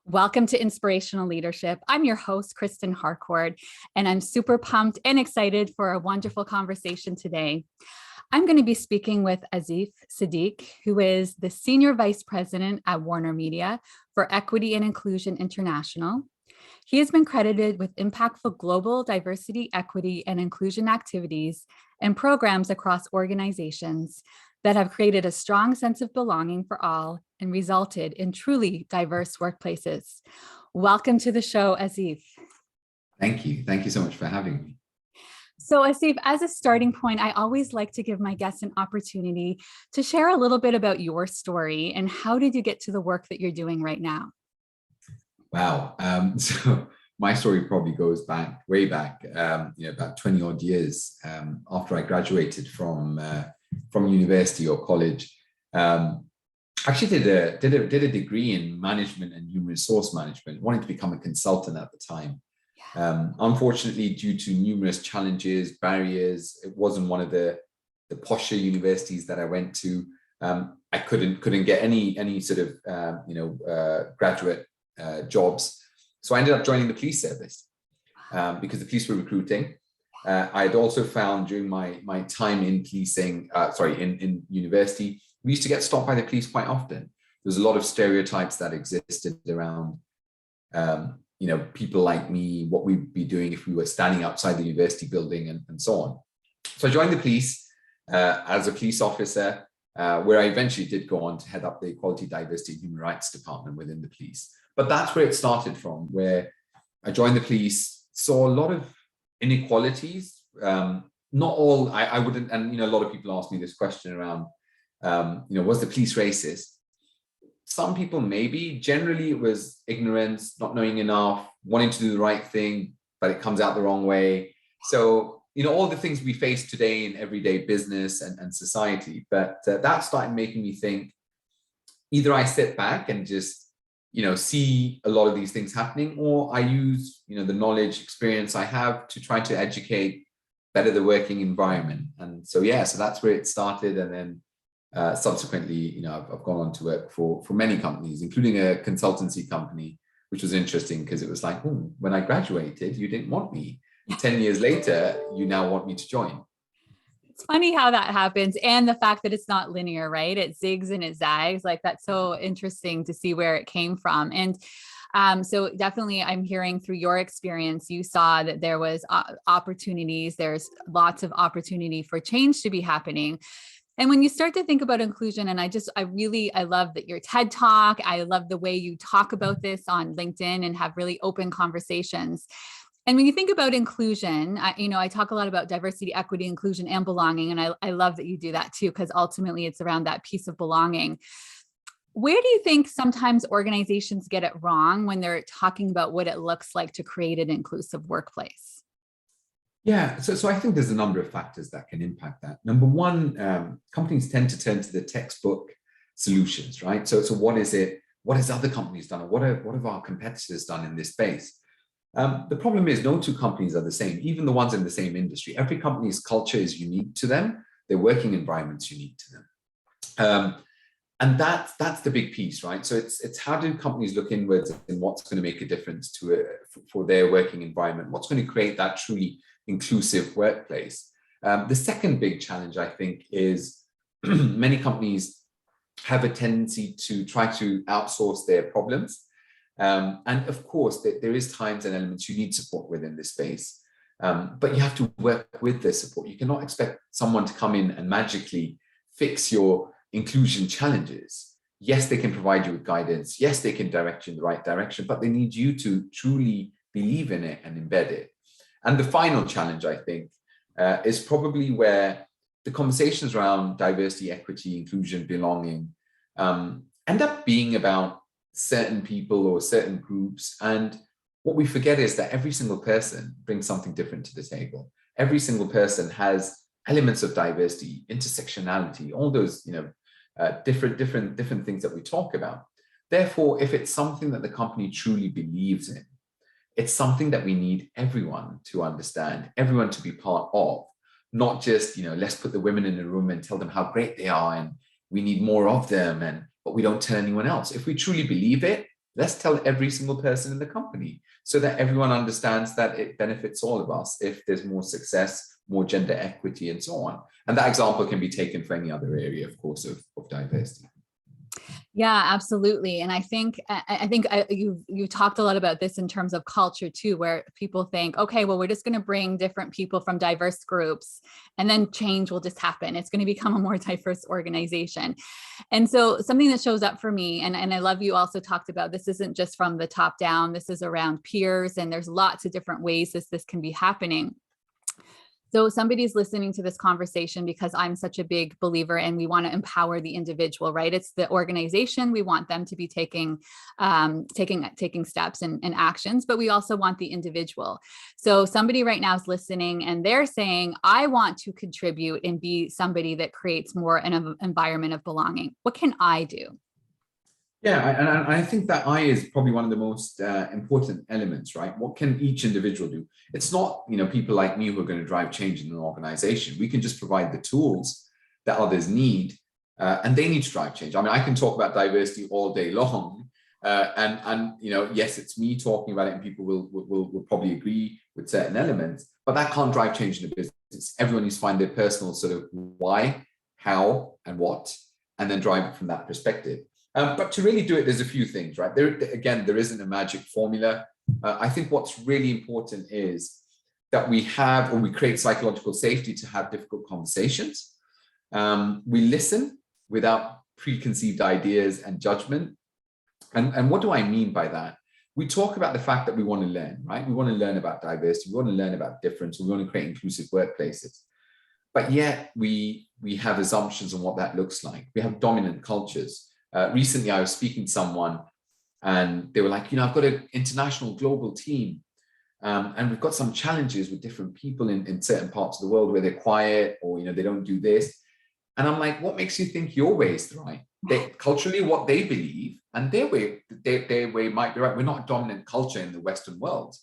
Welcome to Inspirational Leadership. I'm your host, Kristen Harcourt, and I'm super pumped and excited for a wonderful conversation today. I'm going to be speaking with Asif Sadiq, who is the Senior Vice President at WarnerMedia for Equity and Inclusion International. He has been credited with impactful global diversity, equity, and inclusion activities and programs across organizations that have created a strong sense of belonging for all and resulted in truly diverse workplaces. Welcome to the show, Asif. Thank you. Thank you so much for having me. So Asif, as a starting point, I always like to give my guests an opportunity to share a little bit about your story and how did you get to the work that you're doing right now? Wow. So my story probably goes back, way back, about 20 odd years after I graduated from university or college. Actually did a degree in management and human resource management, wanting to become a consultant at the time. Unfortunately, due to numerous challenges, barriers, it wasn't one of the posher universities that I went to. I couldn't get any sort of graduate jobs. So I ended up joining the police service because the police were recruiting. I had also found during my time in policing, in university, we used to get stopped by the police quite often. There's a lot of stereotypes that existed around, people like me, what we'd be doing if we were standing outside the university building and so on. So I joined the police as a police officer, where I eventually did go on to head up the Equality, Diversity and Human Rights Department within the police. But that's where it started from, where I joined the police, saw a lot of inequalities. Not all, I wouldn't, and a lot of people ask me this question around, was the police racist? Some people maybe. Generally, it was ignorance, not knowing enough, wanting to do the right thing, but it comes out the wrong way. So, all the things we face today in everyday business and society. But that started making me think, either I sit back and just, see a lot of these things happening, or I use, the knowledge, experience I have to try to educate, better the working environment. And so that's where it started. And then subsequently, I've gone on to work for many companies, including a consultancy company, which was interesting because it was like, when I graduated, you didn't want me. 10 years later, you now want me to join. It's funny how that happens. And the fact that it's not linear, right? It zigs and it zags. Like, that's so interesting to see where it came from. And so definitely I'm hearing through your experience, you saw that there was opportunities. There's lots of opportunity for change to be happening. And when you start to think about inclusion, and I love that your TED Talk, I love the way you talk about this on LinkedIn and have really open conversations. And when you think about inclusion, I talk a lot about diversity, equity, inclusion, and belonging. And I love that you do that too, because ultimately it's around that piece of belonging. Where do you think sometimes organizations get it wrong when they're talking about what it looks like to create an inclusive workplace? Yeah, so I think there's a number of factors that can impact that. Number one, companies tend to turn to the textbook solutions, right? So what is it? What has other companies done? Or what have our competitors done in this space? The problem is no two companies are the same, even the ones in the same industry. Every company's culture is unique to them. Their working environment's unique to them. And that's the big piece, right? So it's how do companies look inwards and what's going to make a difference for their working environment? What's going to create that truly inclusive workplace? The second big challenge, I think, is many companies have a tendency to try to outsource their problems. And of course, there is times and elements you need support within this space, but you have to work with the support. You cannot expect someone to come in and magically fix your inclusion challenges. Yes, they can provide you with guidance. Yes, they can direct you in the right direction, but they need you to truly believe in it and embed it. And the final challenge, I think, is probably where the conversations around diversity, equity, inclusion, belonging end up being about certain people or certain groups. And what we forget is that every single person brings something different to the table. Every single person has elements of diversity, intersectionality, all those, different things that we talk about. Therefore, if it's something that the company truly believes in, it's something that we need everyone to understand, everyone to be part of, not just, let's put the women in a room and tell them how great they are and we need more of them, but we don't tell anyone else. If we truly believe it, Let's tell every single person in the company so that everyone understands that it benefits all of us if there's more success, more gender equity, and so on. And that example can be taken for any other area, of course, of diversity. Yeah, absolutely. And I think you talked a lot about this in terms of culture too, where people think, okay, well, we're just going to bring different people from diverse groups and then change will just happen. It's going to become a more diverse organization. And so something that shows up for me, and I love you also talked about, this isn't just from the top down, this is around peers, and there's lots of different ways this can be happening. So somebody's listening to this conversation because I'm such a big believer and we want to empower the individual, right? It's the organization. We want them to be taking steps and actions, but we also want the individual. So somebody right now is listening and they're saying, I want to contribute and be somebody that creates more an environment of belonging. What can I do? Yeah, and I think that I is probably one of the most important elements, right? What can each individual do? It's not, people like me who are going to drive change in an organization. We can just provide the tools that others need, and they need to drive change. I mean, I can talk about diversity all day long, and yes, it's me talking about it, and people will probably agree with certain elements, but that can't drive change in a business. Everyone needs to find their personal sort of why, how, and what, and then drive it from that perspective. But to really do it, there's a few things, right? There isn't a magic formula. I think what's really important is that we create psychological safety to have difficult conversations. We listen without preconceived ideas and judgment. And what do I mean by that? We talk about the fact that we want to learn, right? We want to learn about diversity. We want to learn about difference. We want to create inclusive workplaces. But yet we have assumptions on what that looks like. We have dominant cultures. Recently, I was speaking to someone and they were like, I've got an international global team and we've got some challenges with different people in certain parts of the world where they're quiet or, they don't do this. And I'm like, what makes you think your way is the right? Culturally, what they believe and their way might be right. We're not a dominant culture in the Western world.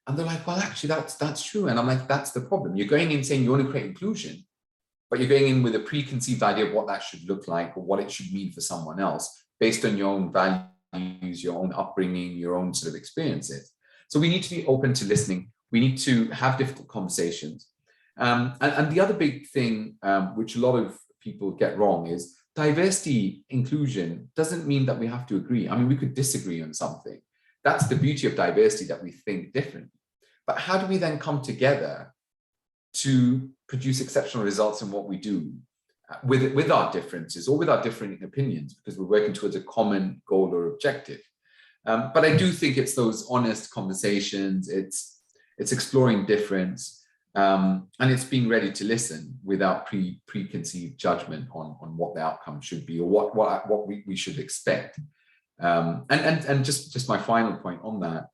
And they're like, well, actually, that's true. And I'm like, that's the problem. You're going in saying you want to create inclusion, but you're going in with a preconceived idea of what that should look like or what it should mean for someone else based on your own values, your own upbringing, your own sort of experiences. So we need to be open to listening. We need to have difficult conversations. And the other big thing, which a lot of people get wrong, is diversity, inclusion doesn't mean that we have to agree. I mean, we could disagree on something. That's the beauty of diversity, that we think differently. But how do we then come together to produce exceptional results in what we do with our differences or with our different opinions, because we're working towards a common goal or objective. But I do think it's those honest conversations, it's exploring difference, and it's being ready to listen without preconceived judgment on what the outcome should be or what we should expect. And just my final point on that,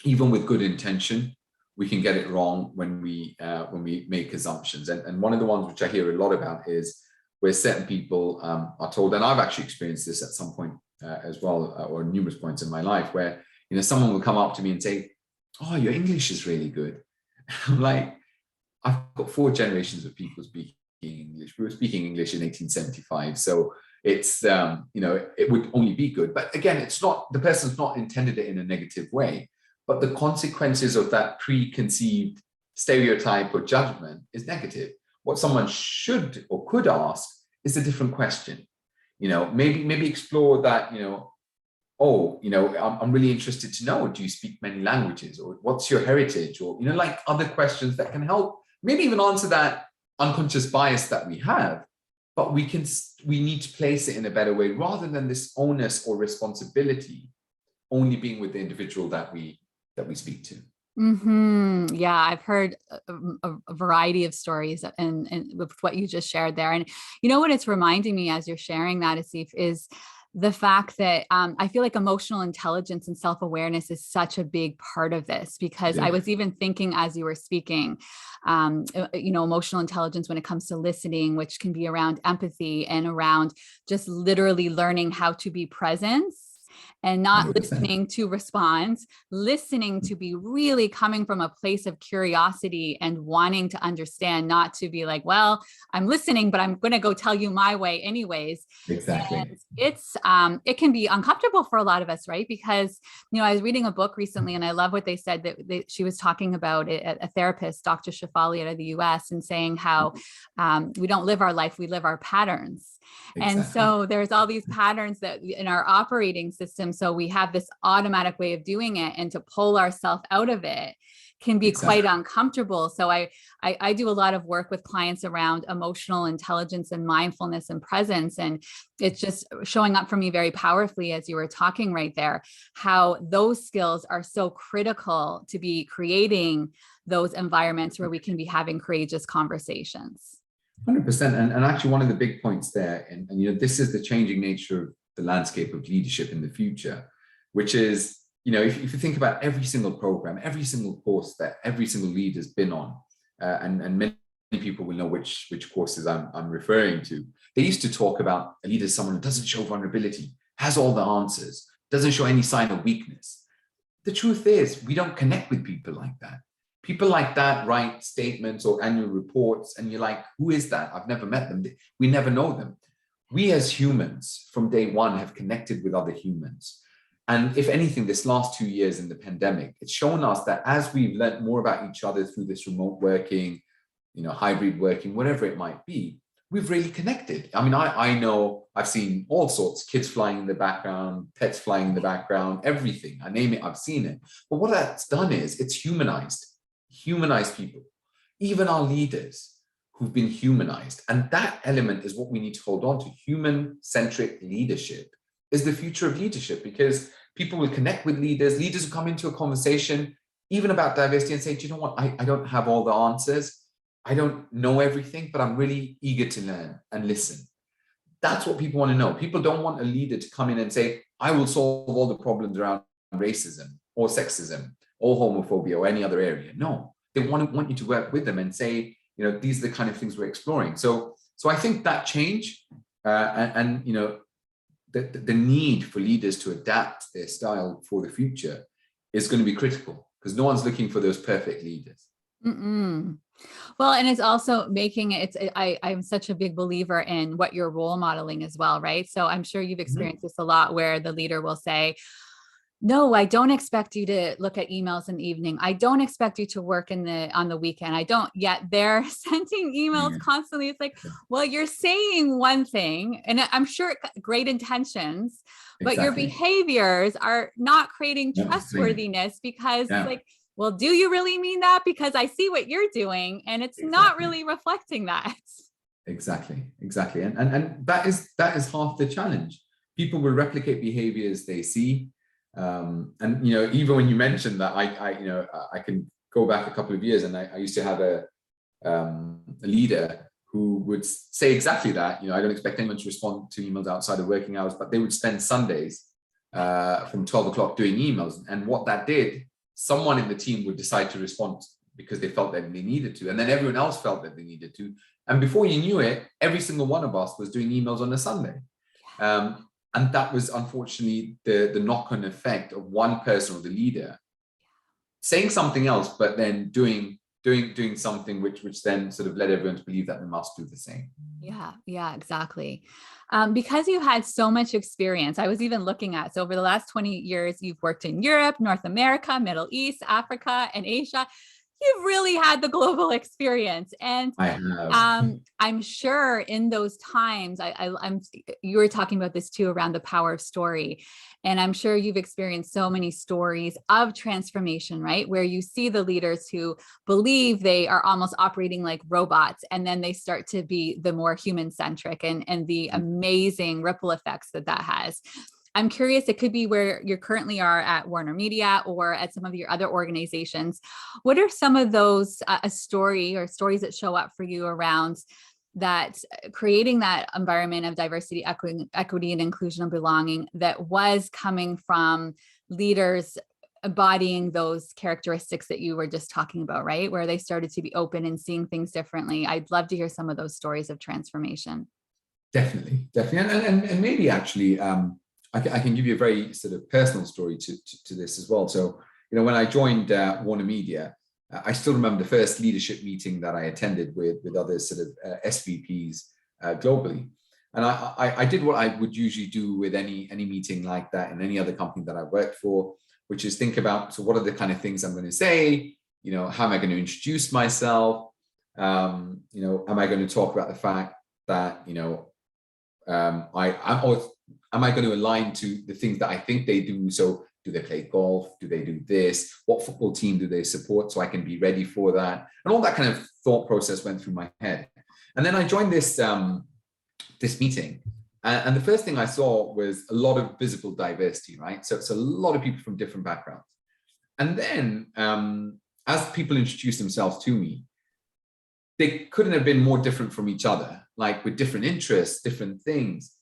even with good intention, we can get it wrong when we make assumptions. And one of the ones which I hear a lot about is where certain people are told, and I've actually experienced this at some point as well, or numerous points in my life, where someone will come up to me and say, "Oh, your English is really good." I'm like, I've got 4 generations of people speaking English. We were speaking English in 1875, so it's it would only be good. But again, it's not, the person's not intended it in a negative way. But the consequences of that preconceived stereotype or judgment is negative. What someone should or could ask is a different question. Maybe explore that, I'm really interested to know, do you speak many languages, or what's your heritage, or, like other questions that can help maybe even answer that unconscious bias that we have, but we need to place it in a better way rather than this onus or responsibility only being with the individual that we speak to. Mm-hmm. Yeah, I've heard a variety of stories and with what you just shared there. And what it's reminding me as you're sharing that, Asif, is the fact that I feel like emotional intelligence and self-awareness is such a big part of this, because I was even thinking as you were speaking, emotional intelligence when it comes to listening, which can be around empathy and around just literally learning how to be present and not 100%. listening to respond, listening to be really coming from a place of curiosity and wanting to understand, not to be like, well, I'm listening, but I'm going to go tell you my way anyways. Exactly. And it can be uncomfortable for a lot of us, right? Because, I was reading a book recently and I love what they said that she was talking about it, a therapist, Dr. Shefali out of the US, and saying how we don't live our life, we live our patterns. Exactly. And so there's all these patterns that in our operating system. So we have this automatic way of doing it, and to pull ourselves out of it can be quite uncomfortable. So I do a lot of work with clients around emotional intelligence and mindfulness and presence. And it's just showing up for me very powerfully as you were talking right there, how those skills are so critical to be creating those environments where we can be having courageous conversations. 100%. And actually one of the big points there, and this is the changing nature of the landscape of leadership in the future, which is, if you think about every single program, every single course that every single leader's been on, and many people will know which courses I'm referring to, they used to talk about a leader as someone who doesn't show vulnerability, has all the answers, doesn't show any sign of weakness. The truth is, we don't connect with people like that. People like that write statements or annual reports, and you're like, who is that? I've never met them. We never know them. We as humans from day one have connected with other humans. And if anything, this last 2 years in the pandemic, it's shown us that as we've learned more about each other through this remote working, hybrid working, whatever it might be, we've really connected. I mean, I know I've seen all sorts, kids flying in the background, pets flying in the background, everything. I name it, I've seen it. But what that's done is it's humanized people, even our leaders who've been humanized. And that element is what we need to hold on to. Human-centric leadership is the future of leadership, because people will connect with leaders will come into a conversation, even about diversity, and say, do you know what? I don't have all the answers. I don't know everything, but I'm really eager to learn and listen. That's what people want to know. People don't want a leader to come in and say, I will solve all the problems around racism or sexism or homophobia or any other area. No, they want you to work with them and say, these are the kind of things we're exploring. So I think that change and the need for leaders to adapt their style for the future is going to be critical, because no one's looking for those perfect leaders. Mm-mm. Well, and it's also making it, I'm such a big believer in what you're role modeling as well, right? So I'm sure you've experienced this a lot, where the leader will say, no, I don't expect you to look at emails in the evening. I don't expect you to work on the weekend. I don't, yet they're sending emails constantly. It's like, well, you're saying one thing, and I'm sure great intentions, but your behaviors are not creating trustworthiness, because well, do you really mean that? Because I see what you're doing, and it's not really reflecting that. Exactly. And that is half the challenge. People will replicate behaviors they see. And even when you mentioned that, I can go back a couple of years, and I used to have a leader who would say exactly that. I don't expect anyone to respond to emails outside of working hours, but they would spend Sundays from 12 o'clock doing emails. And what that did, someone in the team would decide to respond because they felt that they needed to, and then everyone else felt that they needed to. And before you knew it, every single one of us was doing emails on a Sunday. And that was unfortunately the knock-on effect of one person or the leader saying something else, but then doing something which then sort of led everyone to believe that they must do the same. Yeah, exactly. Because you had so much experience, I was even looking at, so over the last 20 years, you've worked in Europe, North America, Middle East, Africa, and Asia. You've really had the global experience. And I'm sure in those times, you were talking about this too, around the power of story. And I'm sure you've experienced so many stories of transformation, right? Where you see the leaders who believe they are almost operating like robots, and then they start to be the more human-centric, and the amazing ripple effects that has. I'm curious, it could be where you currently are at WarnerMedia or at some of your other organizations. What are some of those stories that show up for you around that, creating that environment of diversity, equity, and inclusion and belonging that was coming from leaders embodying those characteristics that you were just talking about, right? Where they started to be open and seeing things differently. I'd love to hear some of those stories of transformation. Definitely. And maybe actually, I can give you a very sort of personal story to this as well. So, when I joined WarnerMedia, I still remember the first leadership meeting that I attended with other sort of SVPs globally. And I did what I would usually do with any meeting like that in any other company that I worked for, which is think about, so what are the kind of things I'm going to say? How am I going to introduce myself? Am I going to talk about the fact that, am I going to align to the things that I think they do? So do they play golf? Do they do this? What football team do they support? So I can be ready for that. And all that kind of thought process went through my head. And then I joined this meeting. And the first thing I saw was a lot of visible diversity, right? So it's a lot of people from different backgrounds. And then as people introduced themselves to me, they couldn't have been more different from each other, like with different interests, different things.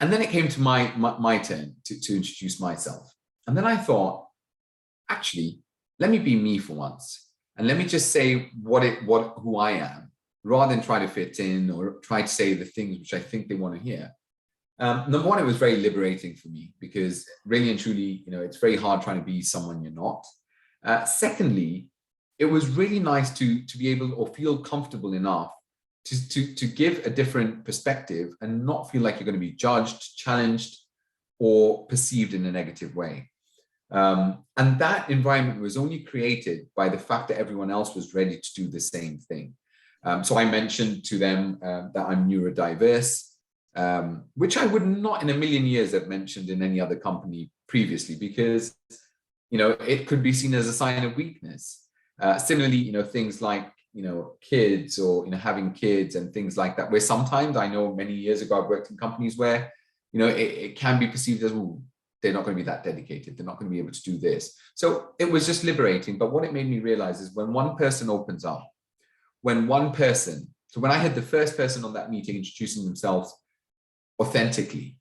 And then it came to my turn to introduce myself. And then I thought, actually, let me be me for once. And let me just say who I am, rather than try to fit in or try to say the things which I think they want to hear. Number one, it was very liberating for me because really and truly, it's very hard trying to be someone you're not. Secondly, it was really nice to be able or feel comfortable enough to give a different perspective and not feel like you're going to be judged, challenged, or perceived in a negative way. And that environment was only created by the fact that everyone else was ready to do the same thing. So I mentioned to them that I'm neurodiverse, which I would not in a million years have mentioned in any other company previously, because, it could be seen as a sign of weakness. Similarly, things like, kids or, having kids and things like that, where sometimes I know many years ago, I've worked in companies where, it can be perceived as, oh, they're not going to be that dedicated. They're not going to be able to do this. So it was just liberating. But what it made me realize is when one person opens up, so when I had the first person on that meeting introducing themselves authentically,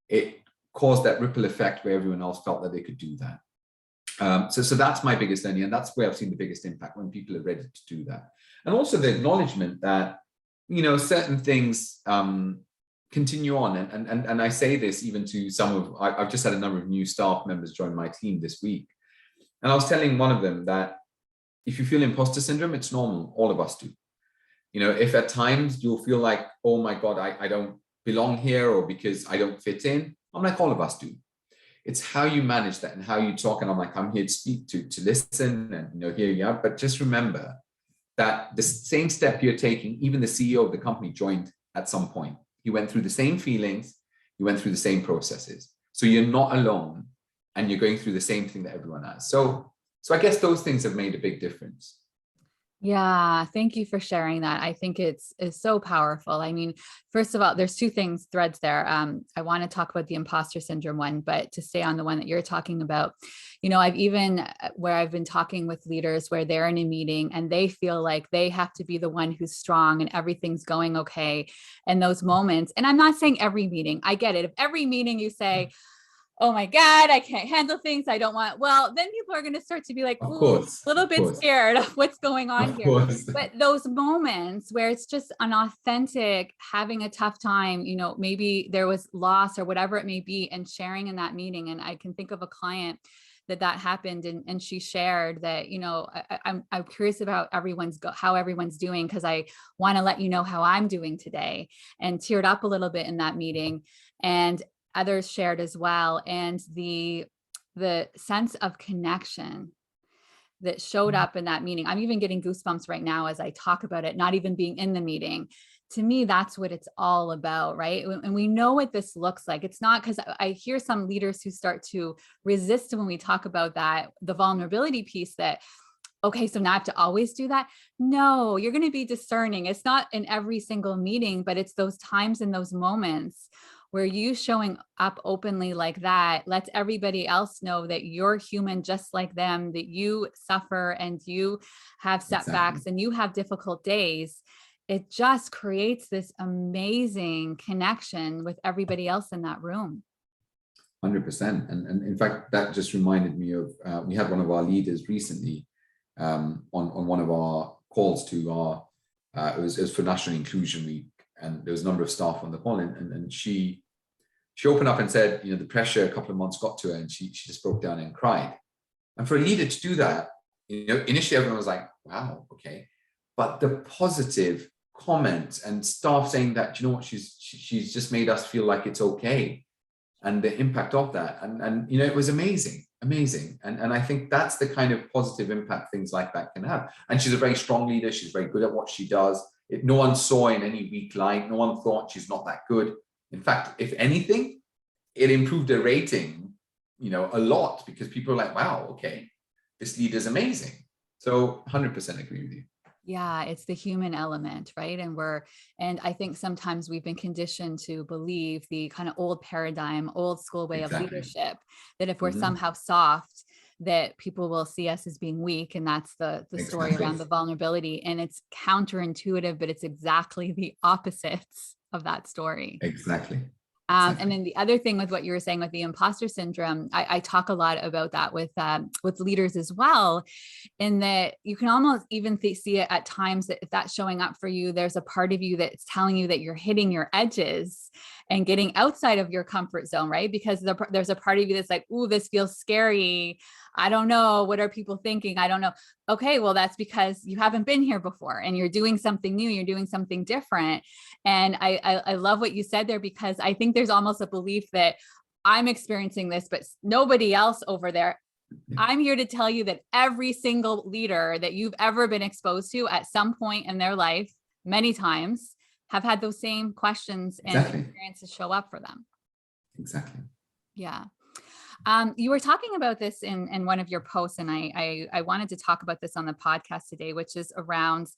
it caused that ripple effect where everyone else felt that they could do that. So that's my biggest learning, and that's where I've seen the biggest impact, when people are ready to do that. And also the acknowledgement that, certain things continue on. And I say this even to I've just had a number of new staff members join my team this week. And I was telling one of them that if you feel imposter syndrome, it's normal. All of us do. If at times you'll feel like, oh my God, I don't belong here, or because I don't fit in, I'm like, all of us do. It's how you manage that and how you talk. And I'm like, I'm here to speak, to listen, and here you are. But just remember that the same step you're taking, even the CEO of the company joined at some point. He went through the same feelings, you went through the same processes. So you're not alone, and you're going through the same thing that everyone has. So I guess those things have made a big difference. Yeah, thank you for sharing that. I think it's so powerful. I mean, first of all, there's two threads there. I want to talk about the imposter syndrome one, but to stay on the one that you're talking about, I've been talking with leaders where they're in a meeting and they feel like they have to be the one who's strong and everything's going okay. And those moments, and I'm not saying every meeting, I get it. If every meeting you say, oh my God, I can't handle things, I don't want, well, then people are going to start to be like, ooh, a little bit scared of what's going on here. But those moments where it's just an authentic, having a tough time, maybe there was loss or whatever it may be, and sharing in that meeting. And I can think of a client that happened, and she shared that, I'm curious about how everyone's doing, because I want to let you know how I'm doing today, and teared up a little bit in that meeting. And others shared as well. And the sense of connection that showed up in that meeting, I'm even getting goosebumps right now as I talk about it, not even being in the meeting. To me, that's what it's all about, right? And we know what this looks like. It's not, because I hear some leaders who start to resist when we talk about that, the vulnerability piece, that, okay, so now I have to always do that. No, you're going to be discerning. It's not in every single meeting, but it's those times and those moments where you showing up openly like that lets everybody else know that you're human just like them, that you suffer and you have setbacks and you have difficult days. It just creates this amazing connection with everybody else in that room. 100%. And in fact, that just reminded me of, we had one of our leaders recently on one of our calls to our, it was for National Inclusion Week, and there was a number of staff on the call, and she she opened up and said, the pressure a couple of months got to her and she just broke down and cried. And for a leader to do that, initially everyone was like, wow, okay. But the positive comments and staff saying that, she's just made us feel like it's okay. And the impact of that. And it was amazing. And I think that's the kind of positive impact things like that can have. And she's a very strong leader. She's very good at what she does. No one saw in any weak light. No one thought she's not that good. In fact, if anything, it improved her rating, a lot, because people are like, wow, okay, this leader's amazing. So 100% agree with you. Yeah, it's the human element, right? And I think sometimes we've been conditioned to believe the kind of old paradigm, old school way of leadership, that if we're somehow soft, that people will see us as being weak. And that's the story around the vulnerability. And it's counterintuitive, but it's exactly the opposites of that story. Exactly. And then the other thing with what you were saying with the imposter syndrome, I talk a lot about that with leaders as well, in that you can almost even see it at times that if that's showing up for you, there's a part of you that's telling you that you're hitting your edges and getting outside of your comfort zone, right? Because there's a part of you that's like, ooh, this feels scary. I don't know. What are people thinking? I don't know. Okay, well, that's because you haven't been here before and you're doing something new. You're doing something different. And I love what you said there, because I think there's almost a belief that I'm experiencing this, but nobody else over there. I'm here to tell you that every single leader that you've ever been exposed to at some point in their life, many times, have had those same questions and experiences show up for them. Exactly. Yeah. You were talking about this in one of your posts, and I wanted to talk about this on the podcast today, which is around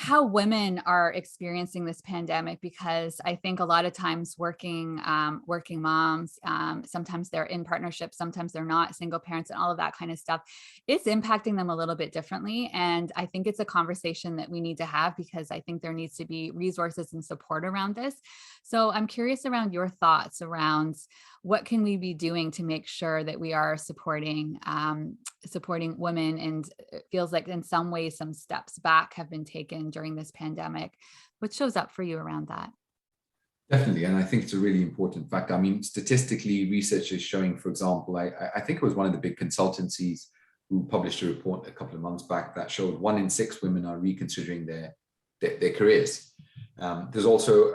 how women are experiencing this pandemic, because I think a lot of times working moms, sometimes they're in partnerships, sometimes they're not, single parents and all of that kind of stuff, it's impacting them a little bit differently. And I think it's a conversation that we need to have, because I think there needs to be resources and support around this. So I'm curious around your thoughts around what can we be doing to make sure that we are supporting women, and it feels like in some ways some steps back have been taken during this pandemic. What shows up for you around that? Definitely. And I think it's a really important fact. I mean, statistically, research is showing, for example, I think it was one of the big consultancies who published a report a couple of months back that showed 1 in 6 women are reconsidering their careers. There's also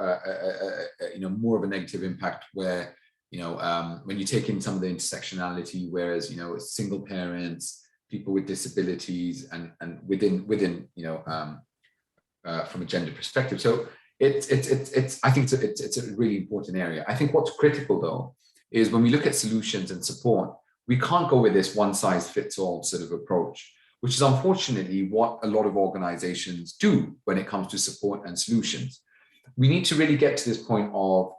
more of a negative impact where when you take in some of the intersectionality, whereas single parents, people with disabilities, and within from a gender perspective. So I think it's a really important area. I think what's critical though is when we look at solutions and support, we can't go with this one size fits all sort of approach, which is unfortunately what a lot of organizations do when it comes to support and solutions. We need to really get to this point of,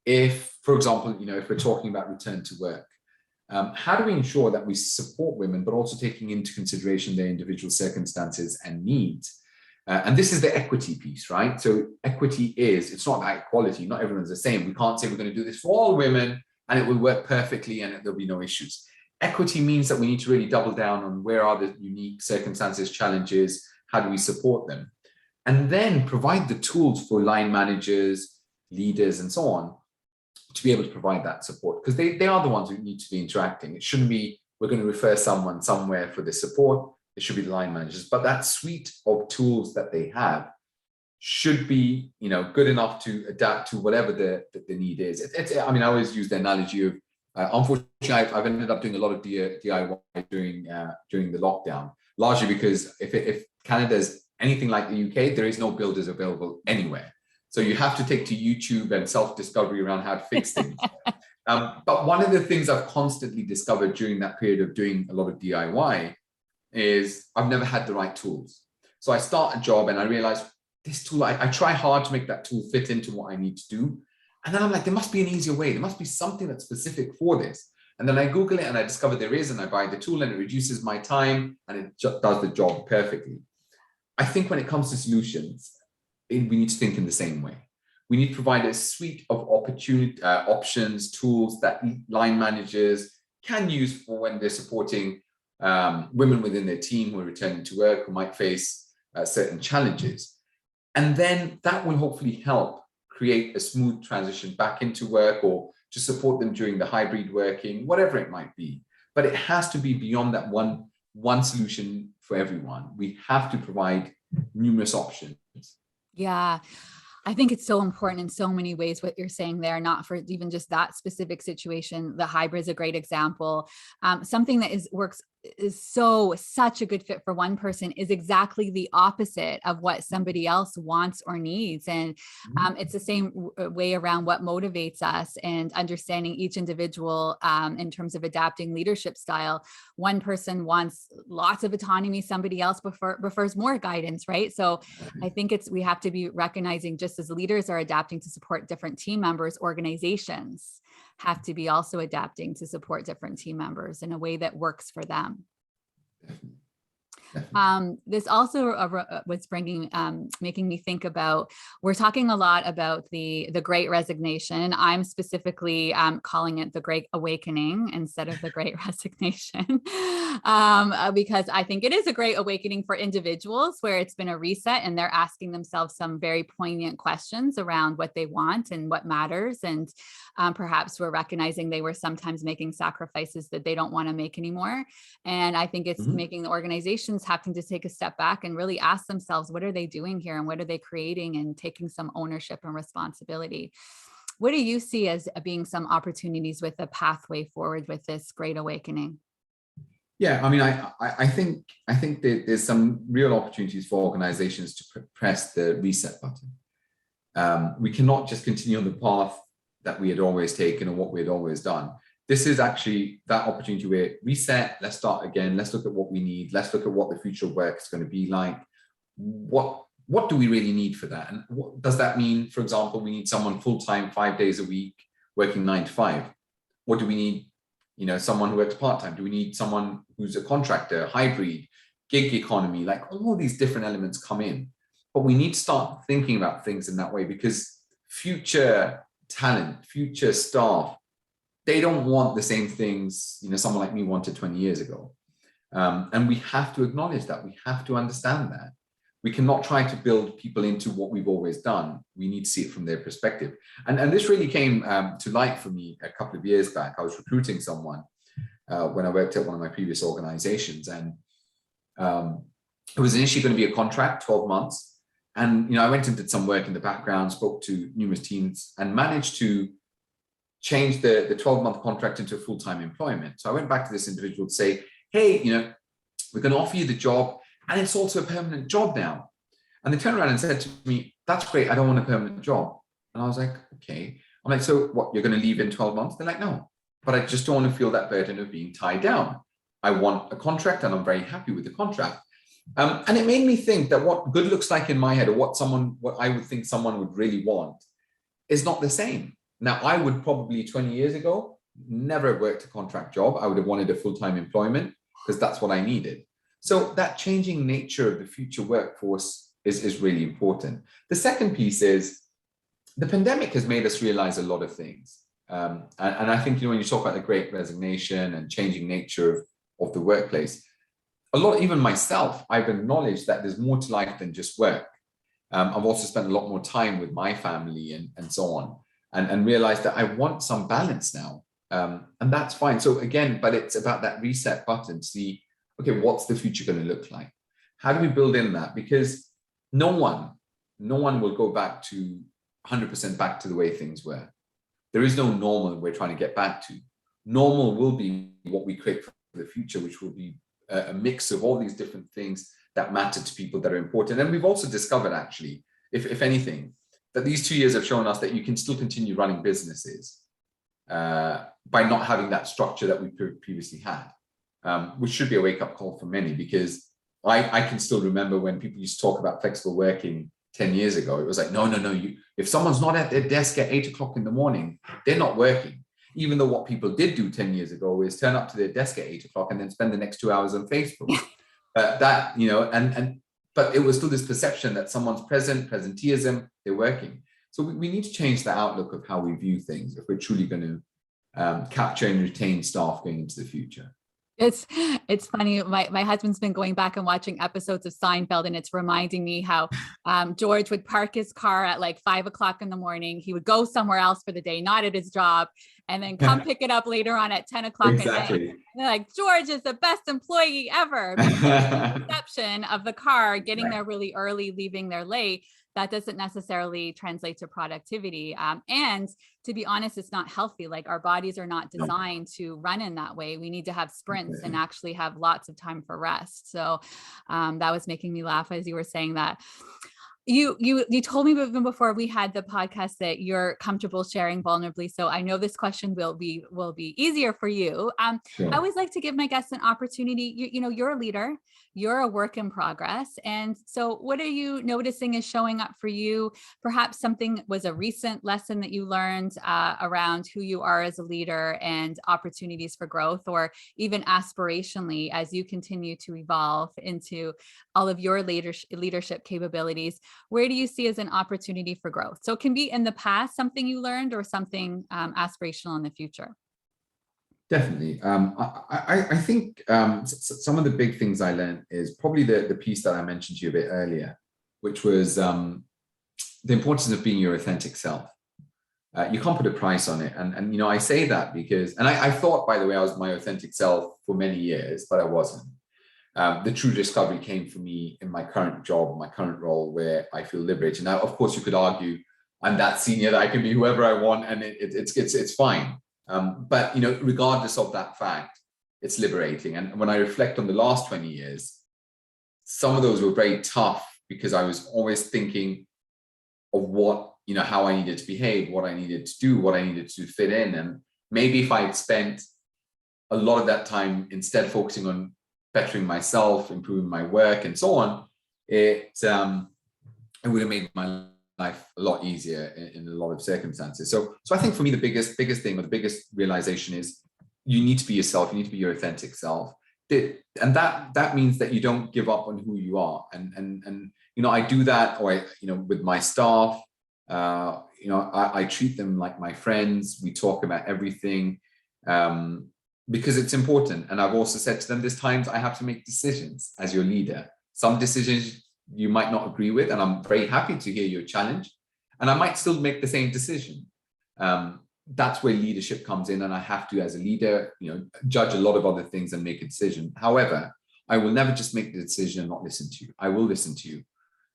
if, for example, if we're talking about return to work, how do we ensure that we support women, but also taking into consideration their individual circumstances and needs? And this is the equity piece, right? So equity it's not about equality. Not everyone's the same. We can't say we're going to do this for all women and it will work perfectly and there'll be no issues. Equity means that we need to really double down on where are the unique circumstances, challenges, how do we support them? And then provide the tools for line managers, leaders, and so on, to be able to provide that support, because they are the ones who need to be interacting. It shouldn't be, we're going to refer someone somewhere for the support. It should be the line managers, but that suite of tools that they have should be, good enough to adapt to whatever the need is. I always use the analogy of, unfortunately, I've ended up doing a lot of DIY during the lockdown, largely because if Canada's anything like the UK, there is no builders available anywhere. So you have to take to YouTube and self-discovery around how to fix things. But one of the things I've constantly discovered during that period of doing a lot of DIY is I've never had the right tools. So I start a job and I realize this tool, I try hard to make that tool fit into what I need to do. And then I'm like, there must be an easier way. There must be something that's specific for this. And then I Google it and I discover there is, and I buy the tool and it reduces my time and it does the job perfectly. I think when it comes to solutions, we need to think in the same way. We need to provide a suite of options, tools that line managers can use for when they're supporting women within their team who are returning to work, who might face certain challenges. And then that will hopefully help create a smooth transition back into work, or to support them during the hybrid working, whatever it might be. But it has to be beyond that one solution for everyone. We have to provide numerous options. Yeah. I think it's so important in so many ways what you're saying there, not for even just that specific situation. The hybrid is a great example. Something that works is such a good fit for one person is exactly the opposite of what somebody else wants or needs. And it's the same way around what motivates us and understanding each individual in terms of adapting leadership style. One person wants lots of autonomy, somebody else prefers more guidance, right? So I think we have to be recognizing, just as leaders are adapting to support different team members, organizations have to be also adapting to support different team members in a way that works for them. This also was making me think about, we're talking a lot about the Great Resignation. I'm specifically calling it the Great Awakening instead of the Great Resignation, because I think it is a great awakening for individuals where it's been a reset and they're asking themselves some very poignant questions around what they want and what matters. And perhaps we're recognizing they were sometimes making sacrifices that they don't want to make anymore. And I think it's making the organizations having to take a step back and really ask themselves, what are they doing here and what are they creating, and taking some ownership and responsibility. What do you see as being some opportunities with a pathway forward with this Great Awakening? Yeah, I mean, I think that there's some real opportunities for organizations to press the reset button. We cannot just continue on the path that we had always taken or what we had always done. This is actually that opportunity where reset, let's start again, let's look at what we need, let's look at what the future of work is going to be like. What do we really need for that? And what does that mean? For example, we need someone full-time, 5 days a week, working 9 to 5. What do we need? Someone who works part-time? Do we need someone who's a contractor, hybrid, gig economy? Like all these different elements come in. But we need to start thinking about things in that way, because future talent, future staff, they don't want the same things, someone like me wanted 20 years ago. And we have to acknowledge that. We have to understand that. We cannot try to build people into what we've always done. We need to see it from their perspective. And this really came to light for me a couple of years back. I was recruiting someone when I worked at one of my previous organizations. And it was initially going to be a contract, 12 months. And, I went and did some work in the background, spoke to numerous teams and managed to change the 12-month contract into full-time employment. So I went back to this individual to say, hey, we're going to offer you the job, and it's also a permanent job now. And they turned around and said to me, that's great, I don't want a permanent job. And I was like, okay. I'm like, so what, you're going to leave in 12 months? They're like, no, but I just don't want to feel that burden of being tied down. I want a contract, and I'm very happy with the contract. And it made me think that what good looks like in my head, or what I would think someone would really want, is not the same. Now, I would probably 20 years ago never have worked a contract job. I would have wanted a full-time employment because that's what I needed. So that changing nature of the future workforce is really important. The second piece is the pandemic has made us realize a lot of things. And I think, when you talk about the Great Resignation and changing nature of the workplace, a lot, even myself, I've acknowledged that there's more to life than just work. I've also spent a lot more time with my family and so on. And realize that I want some balance now. And that's fine. So again, but it's about that reset button, see, okay, what's the future going to look like? How do we build in that? Because no one will go back to 100% back to the way things were. There is no normal we're trying to get back to. Normal will be what we create for the future, which will be a mix of all these different things that matter to people that are important. And we've also discovered, actually, if anything, that these 2 years have shown us that you can still continue running businesses by not having that structure that we previously had, which should be a wake-up call for many, because I can still remember when people used to talk about flexible working 10 years ago. It was like, no, if someone's not at their desk at 8 o'clock in the morning, they're not working. Even though what people did do 10 years ago is turn up to their desk at 8 o'clock and then spend the next 2 hours on Facebook. But it was still this perception that someone's presenteeism, they're working. So we need to change the outlook of how we view things if we're truly going to capture and retain staff going into the future. It's funny. My husband's been going back and watching episodes of Seinfeld, and it's reminding me how George would park his car at like 5 o'clock in the morning. He would go somewhere else for the day, not at his job, and then come pick it up later on at 10 o'clock at night. And they're like, George is the best employee ever. The perception of the car getting there really early, leaving there late, that doesn't necessarily translate to productivity. And to be honest, it's not healthy. Like, our bodies are not designed to run in that way. We need to have sprints and actually have lots of time for rest. So that was making me laugh as you were saying that. You told me even before we had the podcast that you're comfortable sharing vulnerably. So I know this question will be easier for you. Sure. I always like to give my guests an opportunity. You're a leader, you're a work in progress. And so what are you noticing is showing up for you? Perhaps something was a recent lesson that you learned around who you are as a leader and opportunities for growth, or even aspirationally as you continue to evolve into all of your leadership capabilities. Where do you see as an opportunity for growth? So it can be in the past, something you learned, or something aspirational in the future. Definitely. I think some of the big things I learned is probably the piece that I mentioned to you a bit earlier, which was the importance of being your authentic self. You can't put a price on it. And I say that because, and I thought, by the way, I was my authentic self for many years, but I wasn't. The true discovery came for me in my current job, my current role, where I feel liberated. Now, of course, you could argue I'm that senior that I can be whoever I want, and it's fine. But regardless of that fact, it's liberating. And when I reflect on the last 20 years, some of those were very tough because I was always thinking of what, how I needed to behave, what I needed to do, what I needed to fit in. And maybe if I had spent a lot of that time instead focusing on bettering myself, improving my work, and so on, it would have made my life a lot easier in a lot of circumstances. So I think for me, the biggest thing, or the biggest realization is you need to be yourself. You need to be your authentic self. And that means that you don't give up on who you are. And I do that, or with my staff, I treat them like my friends. We talk about everything. Because it's important. And I've also said to them, there's times I have to make decisions as your leader. Some decisions you might not agree with, and I'm very happy to hear your challenge. And I might still make the same decision. That's where leadership comes in. And I have to, as a leader, judge a lot of other things and make a decision. However, I will never just make the decision and not listen to you. I will listen to you.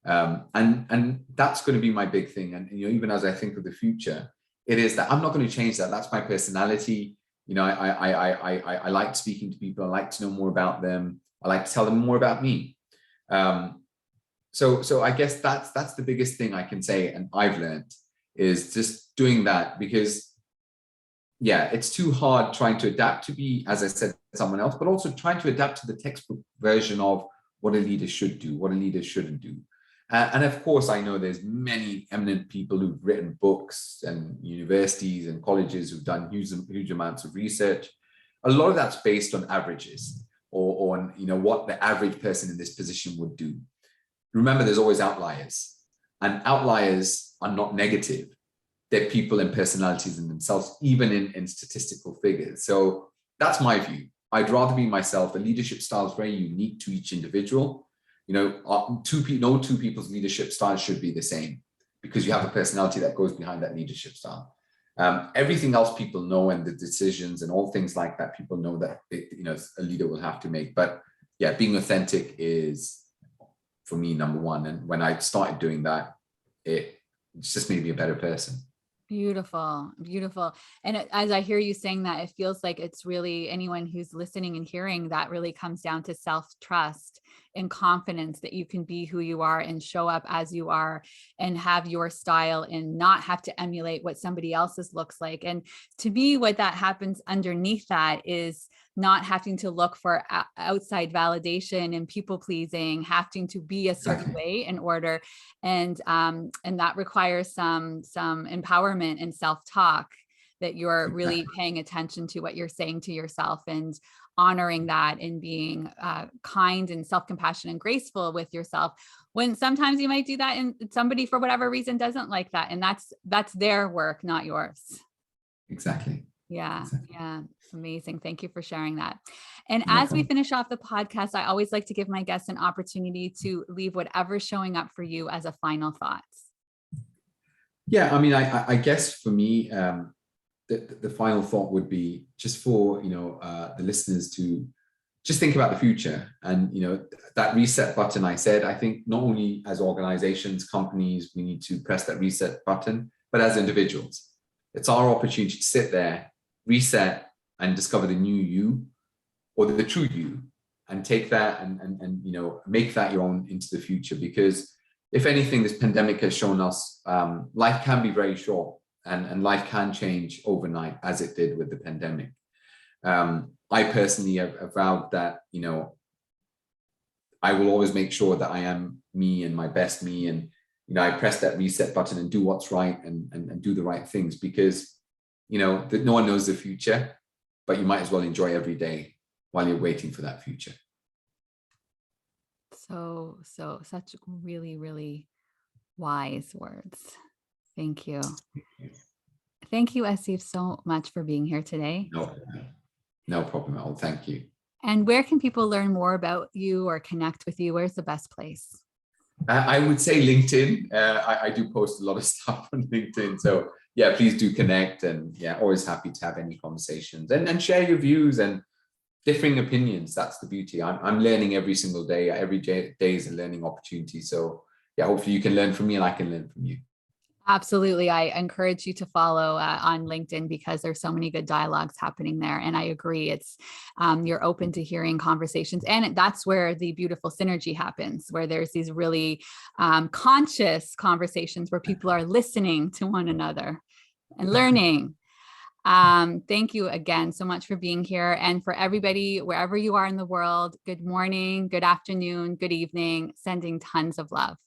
And that's going to be my big thing. And even as I think of the future, it is that I'm not going to change that. That's my personality. I like speaking to people. I like to know more about them. I like to tell them more about me. So I guess that's the biggest thing I can say, and I've learned, is just doing that, because it's too hard trying to adapt to be, as I said, someone else, but also trying to adapt to the textbook version of what a leader should do, what a leader shouldn't do. And of course, I know there's many eminent people who've written books, and universities and colleges who've done huge amounts of research. A lot of that's based on averages, or on what the average person in this position would do. Remember, there's always outliers, and outliers are not negative. They're people and personalities in themselves, even in statistical figures. So that's my view. I'd rather be myself. The leadership style is very unique to each individual. No two people's leadership styles should be the same, because you have a personality that goes behind that leadership style. Everything else people know, and the decisions and all things like that, people know that a leader will have to make. But being authentic is, for me, number one. And when I started doing that, it's just made me a better person. Beautiful, beautiful. And as I hear you saying that, it feels like it's really, anyone who's listening and hearing that, really comes down to self-trust and confidence that you can be who you are and show up as you are and have your style, and not have to emulate what somebody else's looks like. And to me, what that happens underneath that is not having to look for outside validation and people pleasing, having to be a certain way in order. And that requires some empowerment and self-talk, that you're really paying attention to what you're saying to yourself, and honoring that, and being kind and self-compassionate and graceful with yourself, when sometimes you might do that and somebody, for whatever reason, doesn't like that. And that's their work, not yours. Exactly. Yeah. Exactly. Yeah. Amazing. Thank you for sharing that. And No as we problem. finish off the podcast, I always like to give my guests an opportunity to leave whatever's showing up for you as a final thought. Yeah, I mean, I guess for me, the final thought would be just for the listeners to just think about the future, and that reset button. I said, I think not only as organizations, companies, we need to press that reset button, but as individuals, it's our opportunity to sit there, reset, and discover the new you, or the true you, and take that and make that your own into the future. Because if anything, this pandemic has shown us life can be very short, and life can change overnight, as it did with the pandemic. I personally have vowed that I will always make sure that I am me and my best me, and I press that reset button and do what's right, and do the right things, because that no one knows the future, but you might as well enjoy every day while you're waiting for that future. So such really, really wise words. Thank you. Thank you, Asif, so much for being here today. No problem at all. Thank you. And where can people learn more about you or connect with you? Where's the best place? I would say LinkedIn. I do post a lot of stuff on LinkedIn. So yeah, please do connect. And yeah, always happy to have any conversations and share your views and differing opinions. That's the beauty. I'm learning every single day. Every day is a learning opportunity. So yeah, hopefully you can learn from me and I can learn from you. Absolutely. I encourage you to follow on LinkedIn, because there's so many good dialogues happening there. And I agree. It's you're open to hearing conversations, and that's where the beautiful synergy happens, where there's these really conscious conversations where people are listening to one another and learning. Thank you again so much for being here. And for everybody, wherever you are in the world, good morning, good afternoon, good evening, sending tons of love.